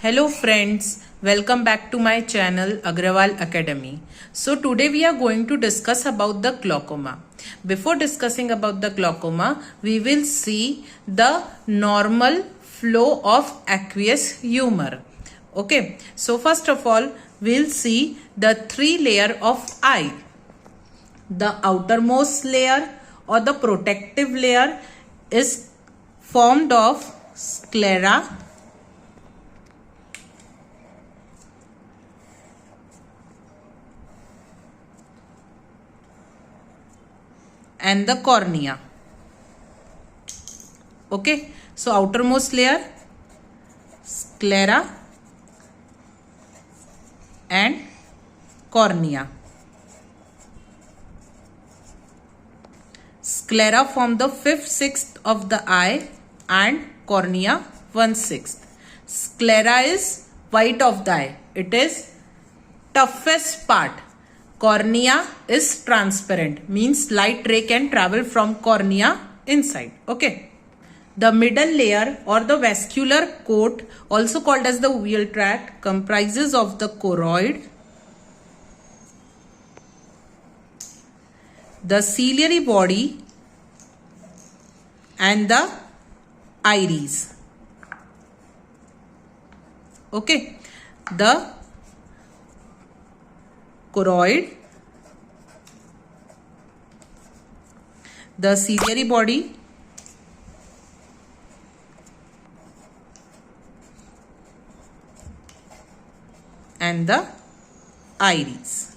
Hello friends, welcome back to my channel Agrawal Academy. So today we are going to discuss about the glaucoma. Before discussing about the glaucoma, we will see the normal flow of aqueous humor. Okay, so first of all, we'll see the three layer of eye. The outermost layer or the protective layer is formed of sclera, and the cornea. Okay, so outermost layer, sclera and cornea. Sclera form the 5/6 of the eye and cornea 1/6. Sclera is white of the eye. It is toughest part. Cornea is transparent, means light ray can travel from cornea inside. Okay. The middle layer or the vascular coat, also called as the uveal tract, comprises of the choroid, the ciliary body and the iris. Okay. The choroid, the ciliary body and the iris.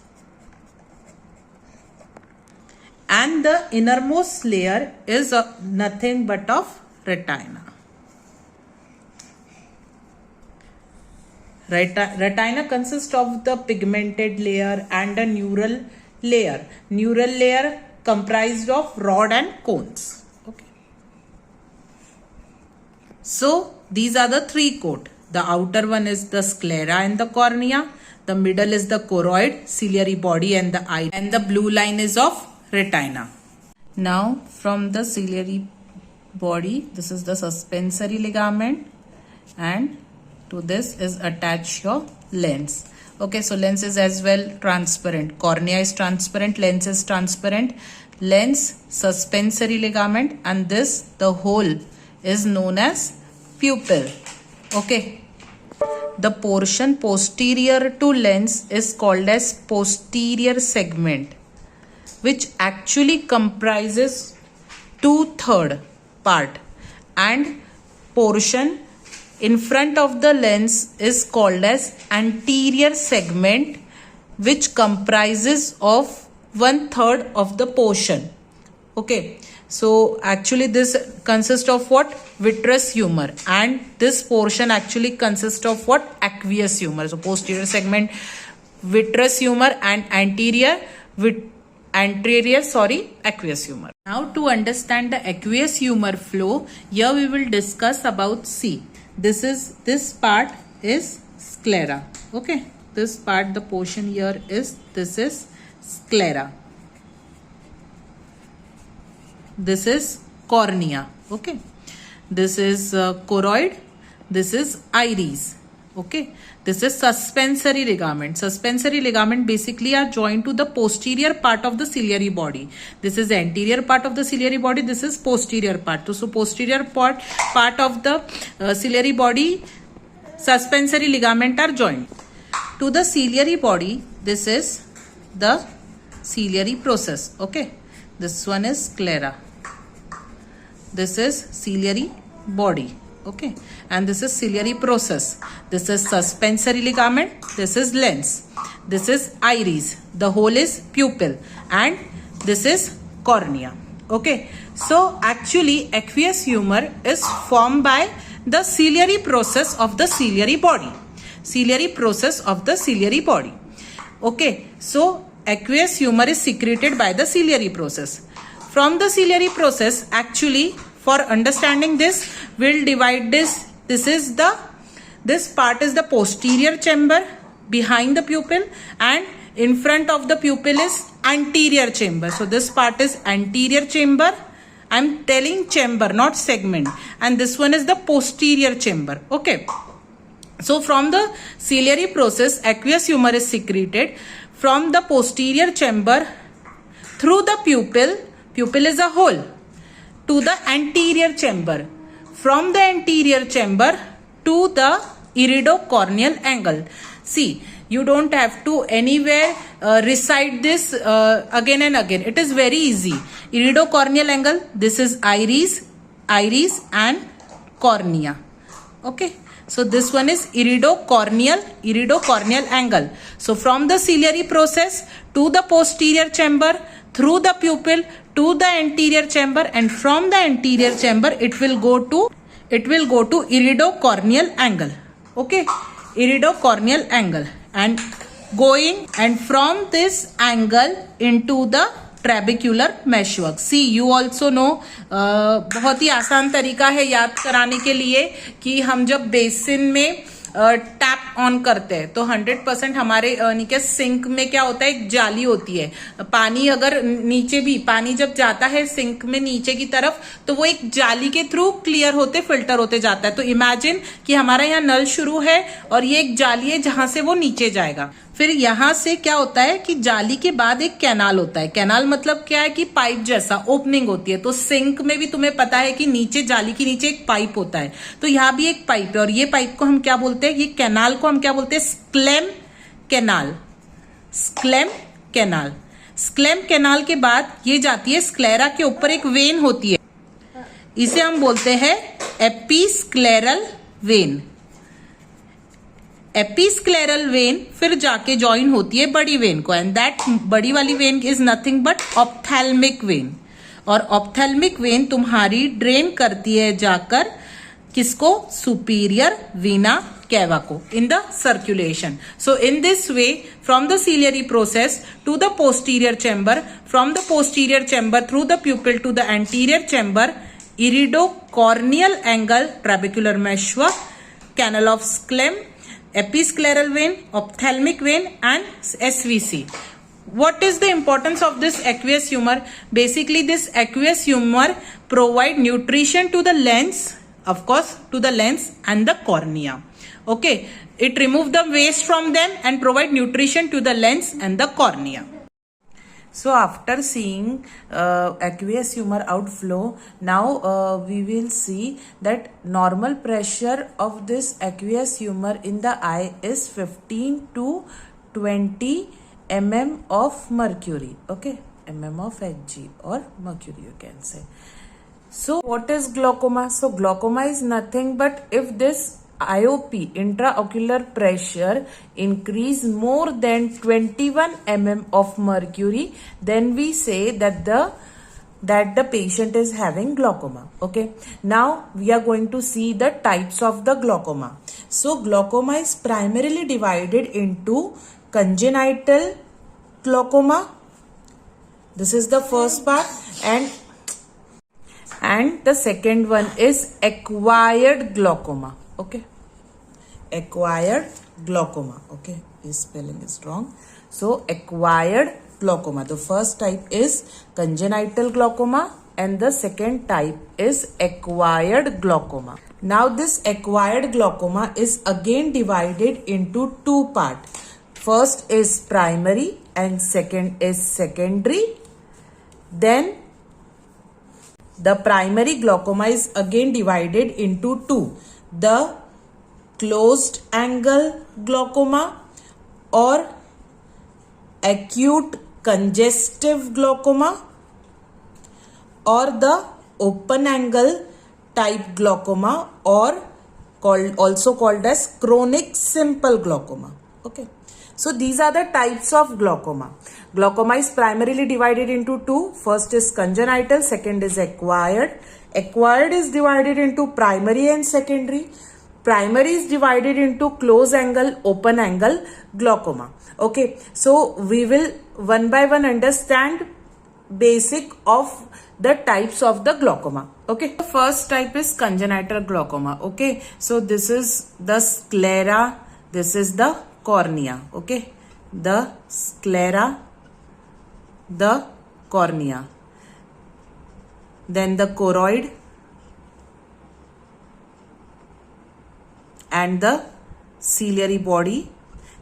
And the innermost layer is nothing but of retina. Retina consists of the pigmented layer and a neural layer. Neural layer comprised of rod and cones. Okay. So these are the three coat. The outer one is the sclera and the cornea. The middle is the choroid, ciliary body and the eye. And the blue line is of retina. Now from the ciliary body, this is the suspensory ligament, and to this is attached your lens. Okay, so lens is as well transparent. Cornea is transparent, lens is transparent. Lens, suspensory ligament, and this, the whole, is known as pupil. Okay. The portion posterior to lens is called as posterior segment, which actually comprises 2/3 part, and portion in front of the lens is called as anterior segment, which comprises of 1/3 of the portion. Okay, so actually this consists of what? Vitreous humor, and this portion actually consists of what? Aqueous humor. So posterior segment, vitreous humor, and anterior aqueous humor. Now to understand the aqueous humor flow, here we will discuss about this part is sclera. Okay, this part, the portion here is, this is sclera. This is cornea. Okay, this is choroid. This is iris. Okay, this is suspensory ligament. Suspensory ligament basically are joined to the posterior part of the ciliary body. This is anterior part of the ciliary body. This is posterior part. So posterior part of the ciliary body, suspensory ligament are joined to the ciliary body. This is the ciliary process. Okay, this one is sclera. This is ciliary body. Okay, and this is ciliary process. This is suspensory ligament. This is lens. This is iris. The whole is pupil, and this is cornea. Okay, so actually aqueous humor is formed by the ciliary process of the ciliary body. Ciliary process of the ciliary body. Okay, so aqueous humor is secreted by the ciliary process. From the ciliary process, actually, for understanding this, we'll divide this. This part is the posterior chamber behind the pupil, and in front of the pupil is anterior chamber. So this part is anterior chamber. I'm telling chamber, not segment. And this one is the posterior chamber. Okay. So from the ciliary process, aqueous humor is secreted from the posterior chamber through the pupil. Pupil is a hole, to the anterior chamber. From the anterior chamber to the iridocorneal angle. See, you don't have to anywhere recite this again and again. It is very easy. Iridocorneal angle, this is iris and cornea. Okay. So this one is iridocorneal angle. So from the ciliary process to the posterior chamber, through the pupil to the anterior chamber, and from the anterior chamber it will go to iridocorneal angle. Okay, iridocorneal angle, and going and from this angle into the trabecular meshwork. See, you also know, बहुत ही आसान तरीका है याद कराने के लिए कि हम जब बेसिन में टैप ऑन करते हैं तो 100% हमारे नीचे सिंक में क्या होता है, एक जाली होती है. पानी अगर नीचे भी, पानी जब जाता है सिंक में नीचे की तरफ तो वो एक जाली के थ्रू क्लियर होते, फिल्टर होते जाता है. तो इमेजिन कि हमारा यहाँ नल शुरू है और ये एक जाली है जहां से वो नीचे जाएगा. फिर यहां से क्या होता है कि जाली के बाद एक कैनाल होता है. कैनाल मतलब क्या है कि पाइप जैसा ओपनिंग होती है. तो सिंक में भी तुम्हें पता है कि नीचे जाली के नीचे एक पाइप होता है. तो यहाँ भी एक पाइप है और ये पाइप को हम क्या बोलते हैं, ये कैनाल को हम क्या बोलते हैं, स्क्लेम कैनाल. स्क्लेम कैनाल. स्क्लेम कैनाल के बाद ये जाती है स्क्लेरा के ऊपर एक वेन होती है, इसे हम बोलते हैं एपीस्क्लेरल वेन. एपीस्क्लेरल वेन फिर जाके ज्वाइन होती है बड़ी वेन को, एंड दैट बड़ी वाली vein is nothing but ophthalmic vein. और ऑप्थेल्मिक वेन तुम्हारी ड्रेन करती है जाकर किसको, सुपीरियर वीना कैवा को, in the circulation. So in this way from the ciliary process to the posterior chamber, from the posterior chamber through the pupil to the anterior chamber, iridocorneal angle, trabecular meshwork, canal of Schlem, episcleral vein, ophthalmic vein, and SVC. What is the importance of this aqueous humor? Basically, this aqueous humor provide nutrition to the lens, of course, to the lens and the cornea. Okay, it remove the waste from them and provide nutrition to the lens and the cornea. So after seeing aqueous humor outflow, now we will see that normal pressure of this aqueous humor in the eye is 15 to 20 mm of mercury. Okay, mm of Hg or mercury you can say. So what is glaucoma? So glaucoma is nothing but if this IOP, intraocular pressure, increase more than 21 mm of mercury, then we say that the patient is having glaucoma. Okay, now we are going to see the types of the glaucoma. So glaucoma is primarily divided into congenital glaucoma, this is the first part, and the second one is acquired glaucoma. Okay, acquired glaucoma. Okay, his spelling is wrong. So acquired glaucoma, the first type is congenital glaucoma and the second type is acquired glaucoma. Now this acquired glaucoma is again divided into two parts. First is primary and second is secondary. Then the primary glaucoma is again divided into two: the closed angle glaucoma or acute congestive glaucoma, or the open angle type glaucoma, or also called as chronic simple glaucoma. Okay, so these are the types of glaucoma. Glaucoma is primarily divided into two. First is congenital, second is acquired. Acquired is divided into primary and secondary. Primary is divided into close angle, open angle glaucoma. Okay, so we will one by one understand basic of the types of the glaucoma. Okay, the first type is congenital glaucoma. Okay, so this is the sclera, this is the cornea. Okay, the sclera, the cornea, then the choroid and the ciliary body.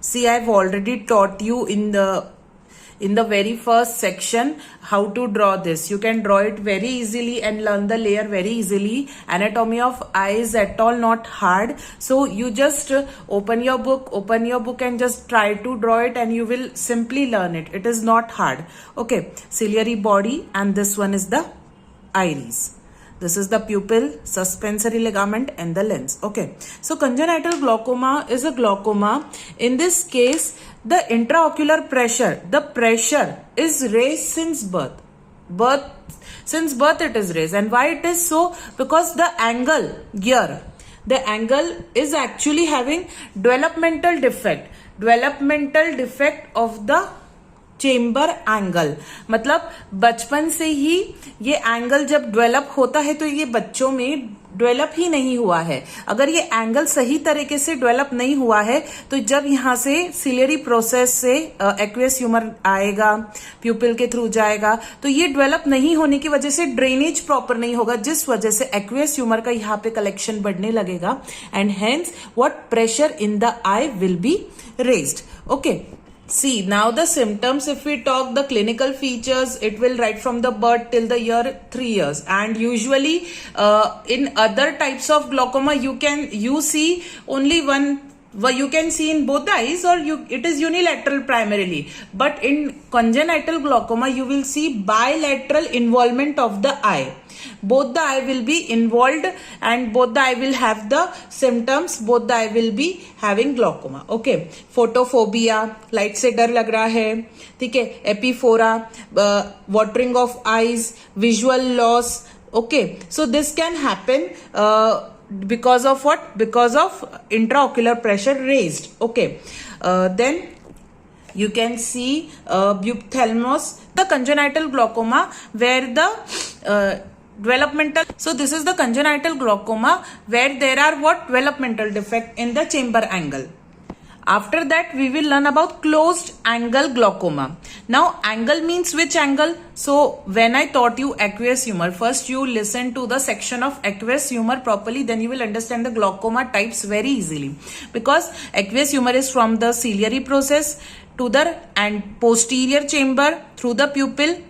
See, I've already taught you in the very first section how to draw this. You can draw it very easily and learn the layer very easily. Anatomy of eye is at all not hard. So you just open your book and just try to draw it and you will simply learn it. It is not hard. Okay, ciliary body, and this one is the iris. This is the pupil, suspensory ligament, and the lens. Okay. So congenital glaucoma is a glaucoma. In this case, the intraocular pressure, the pressure is raised since birth. Since birth it is raised. And why it is so? Because the angle here, the angle is actually having developmental defect. Developmental defect of the chamber angle. मतलब बचपन से ही ये angle जब develop होता है तो ये बच्चों में डेवलप ही नहीं हुआ है. अगर ये एंगल सही तरीके से डेवलप नहीं हुआ है तो जब यहाँ से सिलियरी प्रोसेस से एक्वियस ह्यूमर आएगा, प्यूपिल के थ्रू जाएगा, तो ये डेवलप नहीं होने की वजह से ड्रेनेज प्रॉपर नहीं होगा, जिस वजह से एक्वियस ह्यूमर का यहाँ पे कलेक्शन बढ़ने लगेगा and hence what pressure in the I will be raised. Okay. See, now the symptoms, if we talk the clinical features, it will right from the birth till the year 3 years. And usually in other types of glaucoma, you see only one, you can see in both the eyes, or it is unilateral primarily. But in congenital glaucoma, you will see bilateral involvement of the eye. Both the eye will be involved and both the eye will have the symptoms. Both the eye will be having glaucoma. Okay. Photophobia, light से डर लग रहा है, ठीक है. Epiphora, watering of eyes, visual loss. Okay. So this can happen because of what? Because of intraocular pressure raised. Okay. Then you can see ophthalmos, the congenital glaucoma where the developmental. So this is the congenital glaucoma where there are what? Developmental defect in the chamber angle. After that we will learn about closed angle glaucoma. Now angle means which angle? So when I taught you aqueous humor, first you listen to the section of aqueous humor properly, then you will understand the glaucoma types very easily. Because aqueous humor is from the ciliary process to the and posterior chamber through the pupil,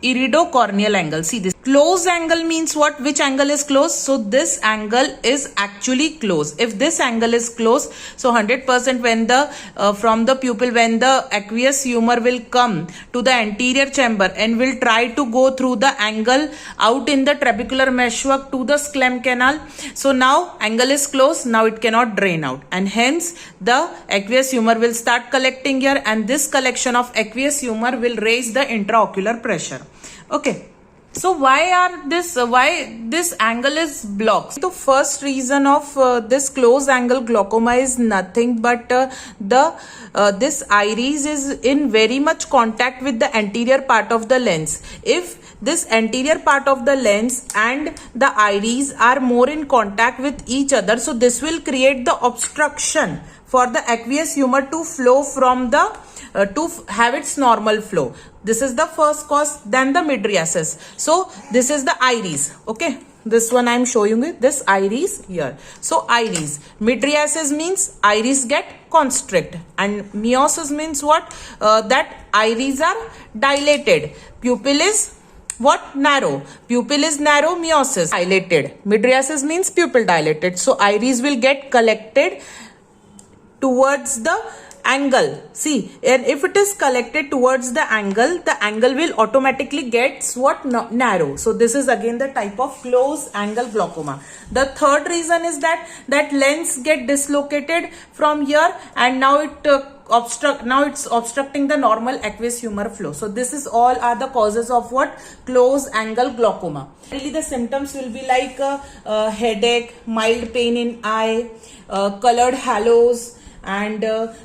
iridocorneal angle. See this. Closed angle means what? Which angle is closed? So this angle is actually closed. If this angle is closed, so 100% when the from the pupil, when the aqueous humor will come to the anterior chamber and will try to go through the angle out in the trabecular meshwork to the sclem canal. So now angle is closed. Now it cannot drain out, and hence the aqueous humor will start collecting here, and this collection of aqueous humor will raise the intraocular pressure. Okay. So why this angle is blocked? The first reason of this closed angle glaucoma is nothing but this iris is in very much contact with the anterior part of the lens. If this anterior part of the lens and the iris are more in contact with each other, so this will create the obstruction for the aqueous humor to flow from the to have its normal flow. This is the first cause. Then the mydriasis. So this is the iris. Okay, this one I am showing you, this iris here. So iris, mydriasis means iris get constrict, and meiosis means what? That iris are dilated. Pupil is what? Narrow. Pupil is narrow, meiosis dilated. Mydriasis means pupil dilated. So iris will get collected towards the angle. See, and if it is collected towards the angle will automatically gets what? Narrow. So this is again the type of close angle glaucoma. The third reason is that lens get dislocated from here, and now it's obstructing the normal aqueous humor flow. So this is all are the causes of what? Close angle glaucoma. Really the symptoms will be like headache, mild pain in eye, colored halos, and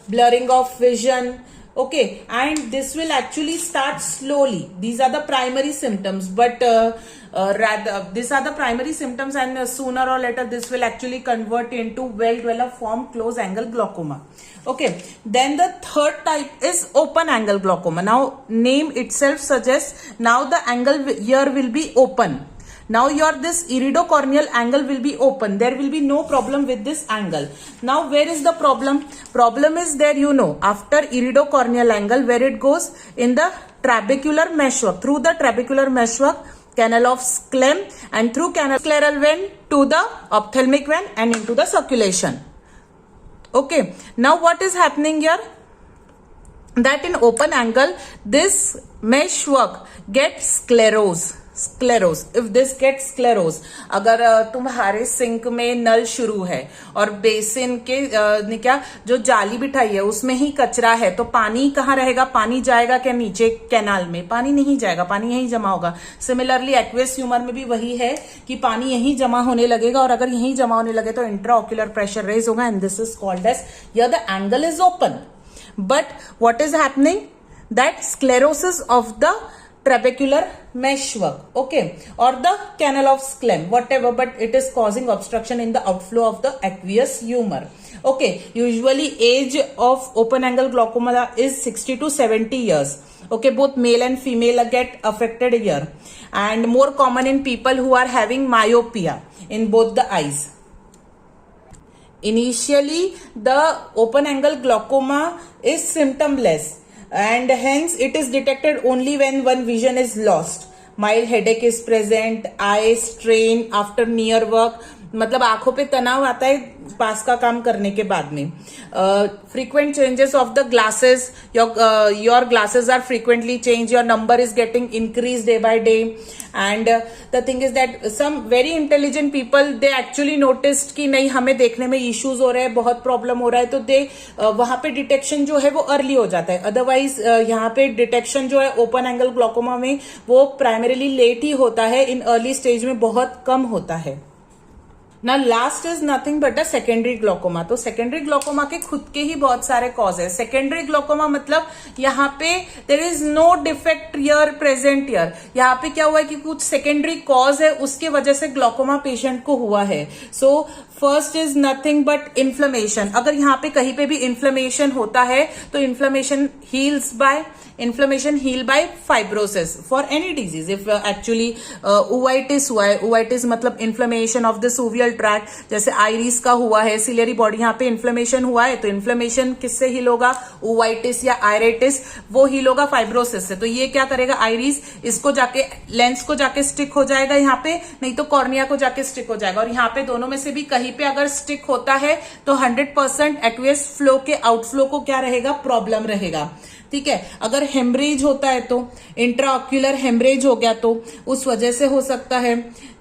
blurring of vision. Okay, and this will actually start slowly. These are the primary symptoms, but these are the primary symptoms, and sooner or later this will actually convert into well-developed form close angle glaucoma. Okay, then the third type is open angle glaucoma. Now name itself suggests now the angle here will be open. Now your this iridocorneal angle will be open. There will be no problem with this angle. Now where is the problem? Problem is there, you know, after iridocorneal angle, where it goes in the trabecular meshwork, through the trabecular meshwork, canal of Schlemm, and through canal scleral vein to the ophthalmic vein and into the circulation. Okay, now what is happening here? That in open angle, this meshwork gets sclerosed. If this gets sclerosed, अगर तुम्हारे sink में नल शुरू है और basin के क्या जो जाली बिठाई है उसमें ही कचरा है, तो पानी कहाँ रहेगा? पानी जाएगा क्या नीचे कैनाल में? पानी नहीं जाएगा, पानी यहीं जमा होगा. सिमिलरली एक्वेस ह्यूमर में भी वही है कि पानी यहीं जमा होने लगेगा, और अगर यहीं जमा होने लगे तो इंट्राऑक्यूलर प्रेशर रेज होगा, and this is called age, here the angle is open. But what is happening? That sclerosis of the trabecular meshwork, okay, or the canal of Schlemm, whatever, but it is causing obstruction in the outflow of the aqueous humor. Okay, usually age of open angle glaucoma is 60 to 70 years. Okay, both male and female get affected here, and more common in people who are having myopia in both the eyes. Initially, the open angle glaucoma is symptomless, and hence it is detected only when one vision is lost. Mild headache is present, eye strain after near work, मतलब आंखों पे तनाव आता है पास का काम करने के बाद में. Frequent changes of the glasses, your glasses are frequently changed, your number is getting increased day by day, and the thing is that some very intelligent people, they actually noticed कि नहीं हमें देखने में issues हो रहे हैं, बहुत problem हो रहा है, तो दे वहां पे डिटेक्शन जो है वो अर्ली हो जाता है. अदरवाइज यहाँ पे डिटेक्शन जो है ओपन एंगल ग्लॉकोमा में वो प्राइमरीली लेट ही होता है, इन अर्ली स्टेज में बहुत कम होता है. ना last is nothing but a secondary glaucoma. तो सेकेंडरी ग्लोकोमा के खुद के ही बहुत सारे कॉज है. सेकेंडरी ग्लोकोमा मतलब यहाँ पे there is no defect here present here. यहाँ पे क्या हुआ है कि कुछ सेकेंडरी कॉज है, उसके वजह से ग्लोकोमा पेशेंट को हुआ है. So first is nothing but inflammation. अगर यहाँ पे कहीं पे भी इन्फ्लेमेशन होता है तो inflammation heals by fibrosis for any disease. If actually uveitis हुआ है, uveitis मतलब इन्फ्लेमेशन ऑफ द सुवियल ट्रैक, जैसे आइरिस का हुआ है, सिलियरी बॉडी, यहाँ पे इन्फ्लेमेशन हुआ है, तो इन्फ्लेमेशन किससे हील होगा? uveitis या आयरेटिस, वो हील होगा फाइब्रोसिस से. तो ये क्या करेगा? आइरिस इसको जाके लेंस को जाके स्टिक हो जाएगा यहाँ पे, नहीं तो कॉर्निया को जाके स्टिक हो जाएगा. और यहाँ पे दोनों में से भी कहीं पे अगर स्टिक होता है तो 100% एक्वेस फ्लो के आउटफ्लो को क्या रहेगा? प्रॉब्लम रहेगा. ठीक है. अगर हेमरेज होता है तो इंट्राऑक्यूलर हेमरेज हो गया तो उस वजह से हो सकता है.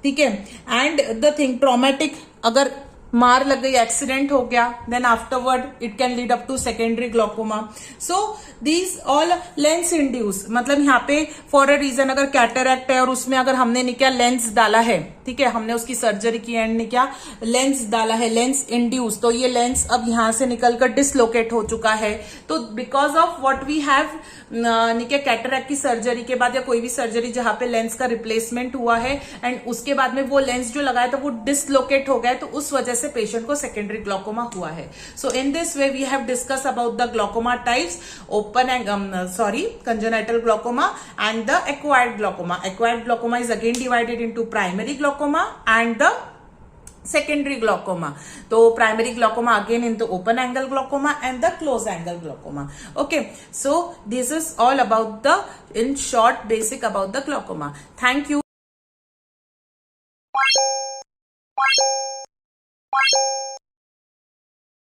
ठीक है. एंड द थिंग ट्रॉमेटिक, अगर मार लग गई, एक्सीडेंट हो गया, then afterward it can lead up to secondary glaucoma. So these all lens induced, मतलब यहाँ पे फॉर अ रीजन अगर कैटरैक्ट है और उसमें अगर हमने ने क्या लेंस डाला है, ठीक है, हमने उसकी सर्जरी की एंड ने क्या लेंस डाला है, लेंस इंड्यूस, तो ये लेंस अब यहां से निकलकर डिसलोकेट हो चुका है. तो because of what we have क्या कैटरैक्ट की सर्जरी के बाद या कोई भी सर्जरी जहां पे लेंस का रिप्लेसमेंट हुआ है एंड उसके बाद में वो लेंस जो लगाया था वो डिसलोकेट हो गया, तो उस वजह से पेशेंट को सेकेंडरी ग्लोकोमा हुआ है. So in this way we have discuss about the glaucoma types, congenital glaucoma and the acquired glaucoma. Acquired glaucoma is again divided into primary glaucoma and the secondary glaucoma. So primary glaucoma again into open angle glaucoma and the close angle glaucoma. Okay, so this is all about the in short basic about the glaucoma. Thank you.